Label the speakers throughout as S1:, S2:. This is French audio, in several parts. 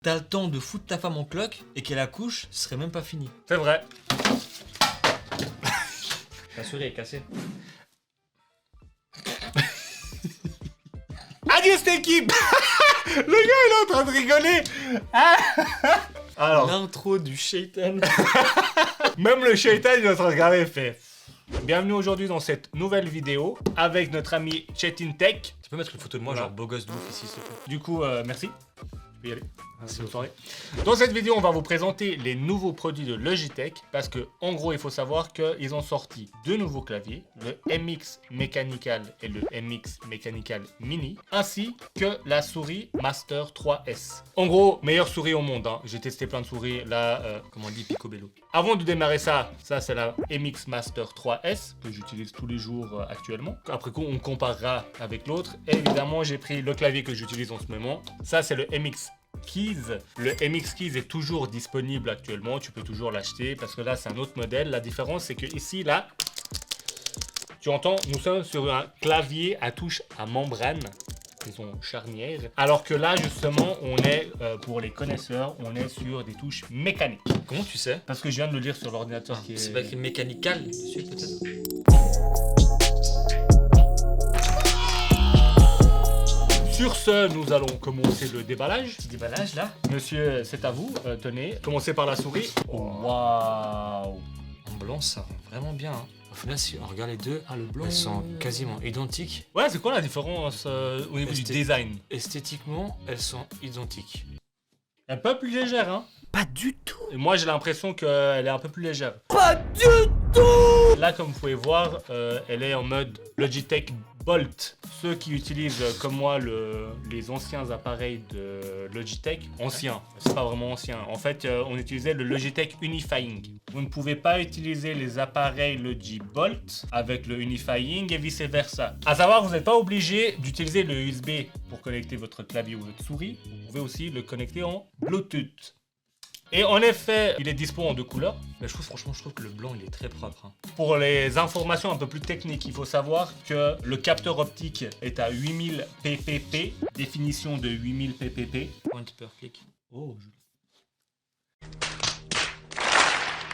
S1: T'as le temps de foutre ta femme en cloque et qu'elle accouche, ce serait même pas fini.
S2: C'est vrai.
S1: La souris est cassée.
S2: Adieu cette équipe. Le gars il est en train de rigoler. Ah. Alors,
S1: L'intro du shaitan.
S2: même le shaitan il est en train de regarder et fait... Bienvenue aujourd'hui dans cette nouvelle vidéo avec notre ami Chetin Tech.
S1: Tu peux mettre une photo de moi,
S2: Voilà.
S1: genre beau gosse de ouf ici, s'il te plaît.
S2: Du coup, merci. Je peux y aller.
S1: Merci
S2: Bonne
S1: beaucoup.
S2: soirée. Dans cette vidéo, on va vous présenter les nouveaux produits de Logitech parce que, en gros, il faut savoir qu'ils ont sorti deux nouveaux claviers, le MX Mechanical et le MX Mechanical Mini, ainsi que la souris Master 3S. En gros, meilleure souris au monde. Hein. J'ai testé plein de souris. Là,
S1: Comme on dit, picobello.
S2: avant de démarrer ça c'est la MX Master 3S que j'utilise tous les jours actuellement. Après coup, on comparera avec l'autre. Et évidemment, j'ai pris le clavier que j'utilise en ce moment. Ça, c'est le MX Keys. Le MX Keys est toujours disponible actuellement. Tu peux toujours l'acheter parce que là, c'est un autre modèle. La différence, c'est que ici, là, tu entends, nous sommes sur un clavier à touche à membrane. Disons charnière. Alors que là, justement, on est, pour les connaisseurs, on est sur des touches mécaniques.
S1: Comment tu sais?
S2: Parce que je viens de le lire sur l'ordinateur qui est...
S1: C'est pas écrit mécanical dessus, peut-être?
S2: Sur ce, nous allons commencer le déballage.
S1: Petit déballage là.
S2: Monsieur, c'est à vous. Tenez, commencez par la souris. Waouh!
S1: En blanc, ça rend vraiment bien. Hein. Au final, si on regarde les deux, le blanc, elles sont quasiment identiques.
S2: Ouais, c'est quoi la différence au niveau du design?
S1: Esthétiquement, elles sont identiques.
S2: Un peu plus légère, hein?
S1: Pas du tout.
S2: Et moi, j'ai l'impression qu'elle est un peu plus légère.
S1: Pas du tout.
S2: Là, comme vous pouvez voir, elle est en mode Logitech Bolt. Ceux qui utilisent, comme moi, les anciens appareils de Logitech, anciens, c'est pas vraiment ancien. En fait, on utilisait le Logitech Unifying. Vous ne pouvez pas utiliser les appareils Logibolt avec le Unifying et vice versa. À savoir, vous n'êtes pas obligé d'utiliser le USB pour connecter votre clavier ou votre souris. Vous pouvez aussi le connecter en Bluetooth. Et en effet, il est dispo en deux couleurs.
S1: Mais je trouve que le blanc, il est très propre. Hein.
S2: Pour les informations un peu plus techniques, il faut savoir que le capteur optique est à 8000 ppp, définition de 8000 ppp.
S1: Point per click. Oh,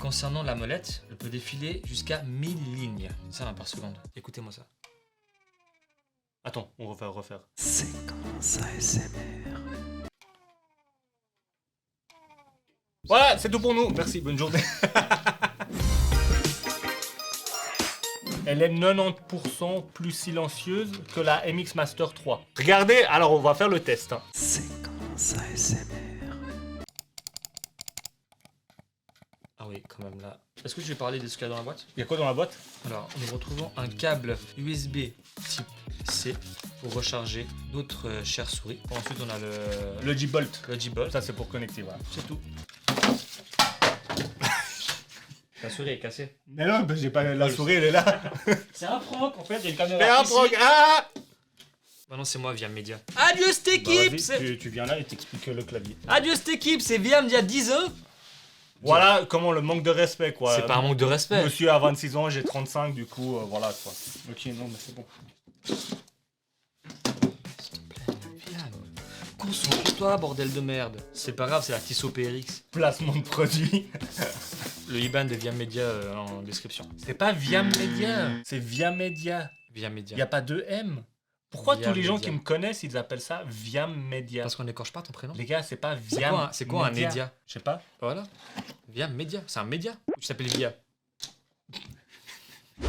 S1: concernant la molette, elle peut défiler jusqu'à 1000 lignes. Ça va par seconde. Écoutez-moi ça.
S2: Attends, on va refaire.
S3: Séquence ASMR.
S2: Voilà, c'est tout pour nous. Merci, bonne journée. Elle est 90% plus silencieuse que la MX Master 3. Regardez, alors on va faire le test. Hein.
S3: Séquence ASMR.
S1: Ah oui, quand même là. Est-ce que je vais parler de ce qu'il y a dans la boîte?
S2: Il y a quoi dans la boîte?
S1: Alors, nous retrouvons un câble USB type C pour recharger notre chère souris. Ensuite, on a le
S2: Logibolt.
S1: Logibolt.
S2: Ça, c'est pour connecter, voilà.
S1: C'est tout. La souris est cassée.
S2: Mais non, bah, j'ai pas la souris, elle est là.
S1: C'est un prank en fait, il y a une caméra
S2: Fais un
S1: ici.
S2: prog. Ah!
S1: Maintenant c'est moi via Media. Adieu cette
S2: Bah,
S1: équipe.
S2: vas-y, tu viens là et t'expliques le clavier.
S1: Adieu cette équipe, c'est via Media 10 ans.
S2: Voilà comment le manque de respect, quoi.
S1: C'est pas un manque de respect.
S2: Monsieur a 26 ans, j'ai 35, du coup, voilà, quoi. Ok, non, mais c'est bon.
S1: S'il te plaît, Viam. Concentre-toi, bordel de merde. C'est pas grave, c'est la Tissot PRX.
S2: Placement de produit.
S1: Le IBAN de Via Media en description.
S2: C'est pas Via Media, c'est Via Media.
S1: Via Media.
S2: Y a pas de M. Pourquoi
S1: Via
S2: tous les gens
S1: Media.
S2: qui me connaissent, ils appellent ça Via Media?
S1: Parce qu'on n'écorche pas ton prénom.
S2: Les gars, c'est pas
S1: C'est
S2: Via
S1: quoi, c'est quoi un média?
S2: Je sais pas.
S1: Voilà. Via Media. C'est un média. Tu t'appelles Via.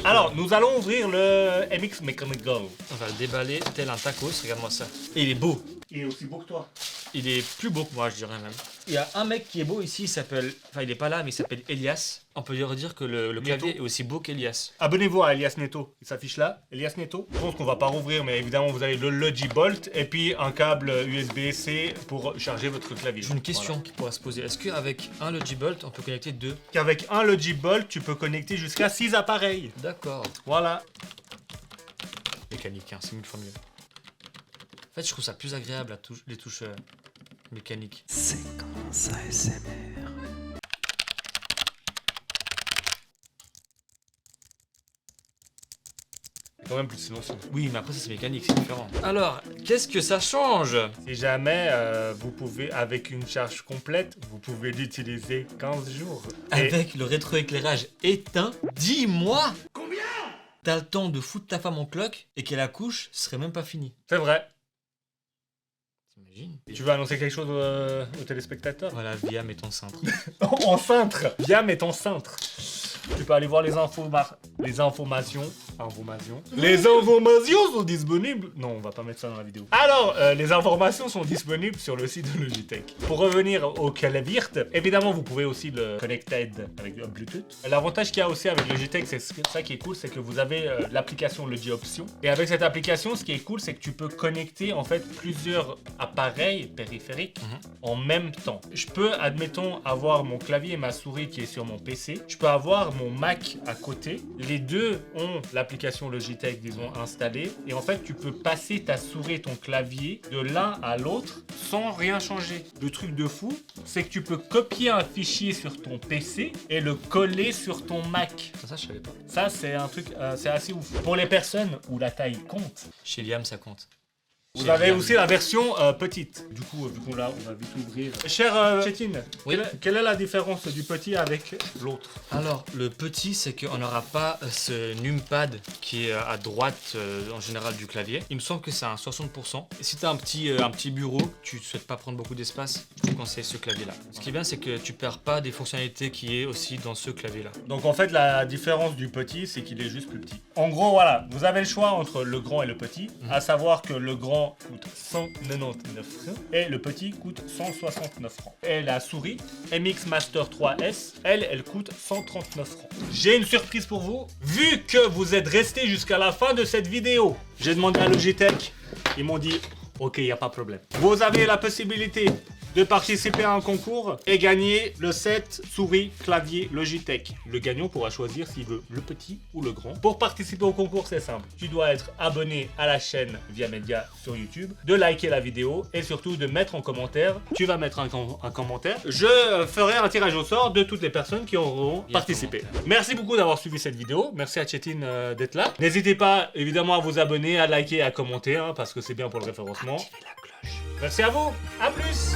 S2: Alors, nous allons ouvrir le MX Mechanical.
S1: On va le déballer tel un tacos. Regarde-moi ça. Et il est beau.
S2: Il est aussi beau que toi.
S1: Il est plus beau que moi, je dirais même. Il y a un mec qui est beau ici, il s'appelle... Enfin, il est pas là, mais il s'appelle Elias. On peut dire que le clavier est aussi beau qu'Elias.
S2: Abonnez-vous à Elias Neto, il s'affiche là, Elias Neto. Je pense qu'on va pas rouvrir, mais évidemment vous avez le Logibolt et puis un câble USB-C pour charger votre clavier.
S1: J'ai une question qui pourrait se poser. Est-ce qu'avec un Logibolt, on peut connecter deux?
S2: Voilà. Qu'avec un Logibolt, tu peux connecter jusqu'à 6 appareils.
S1: D'accord.
S2: Voilà.
S1: Mécanique, hein, c'est mille fois mieux. En fait, je trouve ça plus agréable, les touches mécaniques.
S3: Séquence ASMR.
S2: quand même plus silencieux.
S1: Oui, mais après, ça c'est mécanique, c'est différent. Alors, qu'est-ce que ça change?
S2: Si jamais vous pouvez, avec une charge complète, vous pouvez l'utiliser 15 jours. Et
S1: Avec le rétroéclairage éteint, 10 mois. Combien? T'as le temps de foutre ta femme en cloque et qu'elle accouche, ce serait même pas fini.
S2: c'est vrai.
S1: T'imagines?
S2: Tu veux annoncer quelque chose aux téléspectateurs?
S1: Voilà, Viam est enceinte.
S2: Enceinte. Viam est enceinte. Tu peux aller voir les informations. Les informations sont disponibles. Non, on va pas mettre ça dans la vidéo. Alors, les informations sont disponibles sur le site de Logitech. Pour revenir au clavier, évidemment, vous pouvez aussi le connecter avec Bluetooth. L'avantage qu'il y a aussi avec Logitech, c'est ça qui est cool, c'est que vous avez l'application Logi Option. Et avec cette application, ce qui est cool, c'est que tu peux connecter en fait plusieurs appareils périphériques en même temps. Je peux, admettons, avoir mon clavier et ma souris qui est sur mon PC. Je peux avoir mon Mac à côté. Les deux ont l'application Logitech, disons, installée. Et en fait, tu peux passer ta souris et ton clavier de l'un à l'autre sans rien changer. Le truc de fou, c'est que tu peux copier un fichier sur ton PC et le coller sur ton Mac.
S1: Ça, je savais pas.
S2: Ça, c'est un truc, c'est assez ouf. Pour les personnes où la taille compte,
S1: Chez Liam, ça compte.
S2: vous avez aussi la version petite. Du coup, vu qu'on l'a, on va vite ouvrir. Cher Chétine,
S1: Oui.
S2: quelle est la différence du petit avec l'autre?
S1: Alors, le petit, c'est qu'on n'aura pas ce numpad qui est à droite en général du clavier. Il me semble que c'est un 60%. Et si tu as un petit bureau, tu ne souhaites pas prendre beaucoup d'espace, je te conseille ce clavier-là. Ce qui est bien, c'est que tu perds pas des fonctionnalités qui est aussi dans ce clavier-là.
S2: Donc en fait, la différence du petit, c'est qu'il est juste plus petit. En gros, voilà, vous avez le choix entre le grand et le petit, à savoir que le grand coûte 199 francs et le petit coûte 169 francs. Et la souris MX Master 3S, elle coûte 139 francs. J'ai une surprise pour vous. Vu que vous êtes resté jusqu'à la fin de cette vidéo, j'ai demandé à Logitech, ils m'ont dit ok, il n'y a pas de problème. Vous avez la possibilité de participer à un concours et gagner le set souris clavier Logitech. Le gagnant pourra choisir s'il veut le petit ou le grand. Pour participer au concours, c'est simple. Tu dois être abonné à la chaîne Via Media sur YouTube, de liker la vidéo et surtout de mettre en commentaire. Tu vas mettre un commentaire. Je ferai un tirage au sort de toutes les personnes qui auront participé. Merci beaucoup d'avoir suivi cette vidéo. Merci à Chétine d'être là. N'hésitez pas évidemment à vous abonner, à liker et à commenter parce que c'est bien pour le référencement.
S1: Activez la cloche.
S2: Merci à vous. À plus.